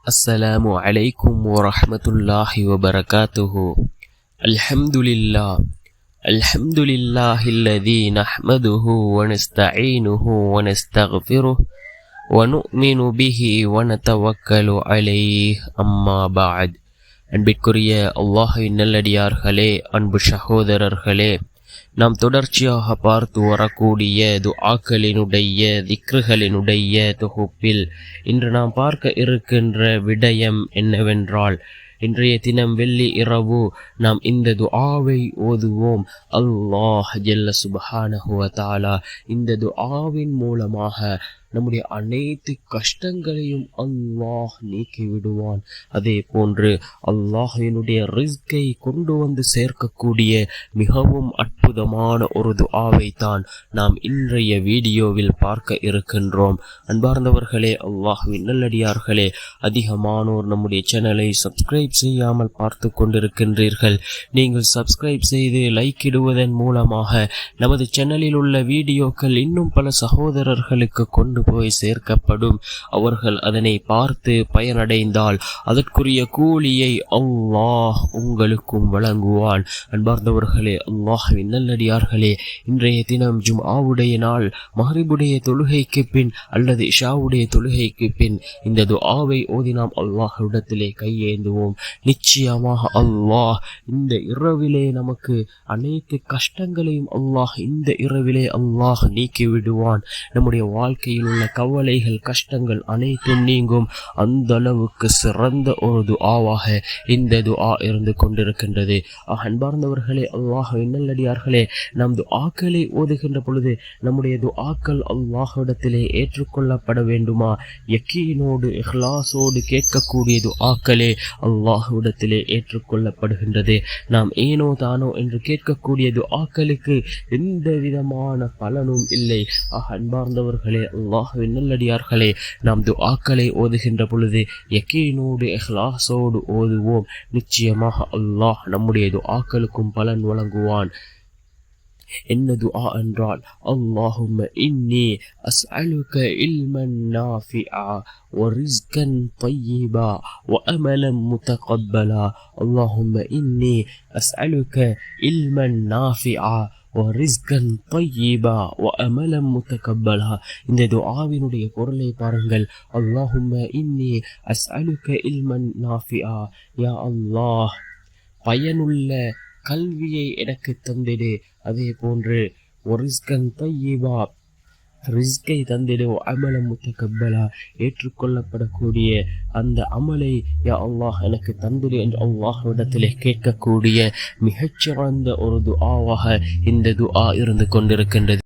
السلام عليكم ورحمة الله وبركاته. الحمد لله الذي نحمده ونستعينه ونستغفره ونؤمن به ونتوكل عليه. أما بعد. அன்பிற்குரிய அல்லாஹ்வின் நல்லடியார்களே, அன்பு சகோதரர்களே, நாம் தொடர்ச்சியாக பார்த்து வரக்கூடிய துஆக்களினுடைய திக்ருகளினுடைய தொகுப்பில் இன்று நாம் பார்க்க இருக்கின்ற விடயம் என்னவென்றால், இன்றைய தினம் வெள்ளி இரவு நாம் இந்த துஆவை ஓதுவோம். அல்லாஹ் ஜல்ல சுப்ஹானஹு வ தஆலா இந்த துஆவின் மூலமாக நம்முடைய அனைத்து கஷ்டங்களையும் அல்லாஹ் நீக்கி விடுவான். அதே போன்று அல்லாஹ்வினுடைய ரிஸ்கை கொண்டு வந்து சேர்க்கக்கூடிய மிகவும் அற்புதமான ஒரு துஆவை தான் நாம் இன்றைய வீடியோவில் பார்க்க இருக்கின்றோம். அன்பார்ந்தவர்களே, அல்லாஹ்வின் நல்லடியார்களே, அதிகமானோர் நம்முடைய சேனலை சப்ஸ்கிரைப் செய்யாமல் பார்த்து கொண்டிருக்கின்றீர்கள். நீங்கள் சப்ஸ்கிரைப் செய்து லைக் இடுவதன் மூலமாக நமது சேனலில் உள்ள வீடியோக்கள் இன்னும் பல சகோதரர்களுக்கு கொண்டு போய் சேர்க்கப்படும். அவர்கள் அதனை பார்த்து பயனடைந்தால் அதற்குரிய கூலியை அல்லாஹ் உங்களுக்கும் வழங்குவான். அன்பார்ந்தவர்களே, அல்லாஹ்வின் நல்லடியார்களே, இன்றைய தினம் ஜும்ஆவுடைய நாள், மஹ்ரிபுடைய தொழுகைக்கு பின் அல்லது இஷாவுடைய தொழுகைக்கு பின் இந்த துஆவை ஓதி நாம் அல்லாஹ்விடத்திலே கையேந்துவோம். நிச்சயமாக அல்லாஹ் இந்த இரவிலே நமக்கு அனைத்து கஷ்டங்களையும் அல்லாஹ் இந்த இரவிலே அல்லாஹ் நீக்கி விடுவான். நம்முடைய வாழ்க்கையில் உள்ள கவலைகள், கஷ்டங்கள் அனைத்தும் நீங்கும். அந்த அளவுக்கு சிறந்த ஒரு துஆவாக இந்த துஆ இருந்து கொண்டிருக்கின்றது. அன்பார்ந்தவர்களே, அல்லாஹ்வின் நல்லடியார்களே, நாம் துஆக்களை ஓதுகின்ற பொழுது நம்முடைய துஆக்கள் அல்லாஹ்விடத்திலே ஏற்றுக்கொள்ளப்பட வேண்டுமா? யக்கீனோடு இஹ்லாஸோடு கேட்கக்கூடிய துஆக்களே அல்லாஹ்விடத்திலே ஏற்றுக்கொள்ளப்படுகின்றது. நாம் ஏனோ தானோ என்று கேட்கக்கூடிய துஆக்களுக்கு எந்த விதமான பலனும் இல்லை. அன்பார்ந்தவர்களே, அல்லாஹ்வின் நல்லடியார்களே, நாம் துஆக்களை ஓதுகின்ற பொழுது யக்கீனோடு இஹ்லாஸோடு ஓதுவோம். நிச்சயமாக அல்லாஹ் நம்முடைய துஆக்களுக்கும் பலன் வழங்குவான். என்ன துஆ என்றால், அல்லாஹும்ம இன்னி அஸ்அலுக இல்மன் நாஃபிஆ வ ரிஸ்கன் தய்யிபா வ அமலன் முத்தகப்பலா. அல்லாஹும்ம இன்னி அஸ்அலுக இல்மன் நாஃபிஆ ரிஸ்கன் தய்யிபா வ அமலன் முத்தகப்பலா. இந்த துஆவினுடைய பொருளை பாருங்கள். அல்லாஹும்ம இன்னி அஸ்அலுக இல்மன் நாஃபிஆ, யா அல்லாஹ், பயனுள்ள கல்வியை எனக்கு தந்திடு. அதே போன்று ரிஸ்கன் தய்யிபா, ரிஸ்கை தந்திடு. அமலம் முத்தகப்பலா, ஏற்றுக்கொள்ளப்படக்கூடிய அந்த அமலை யா அல்லாஹ் எனக்கு தந்திடு என்று அல்லாஹ்விடத்திலே கேட்கக்கூடிய மிகச்சிறந்த ஒரு துஆவாக இந்த துஆ இருந்து கொண்டிருக்கின்றது.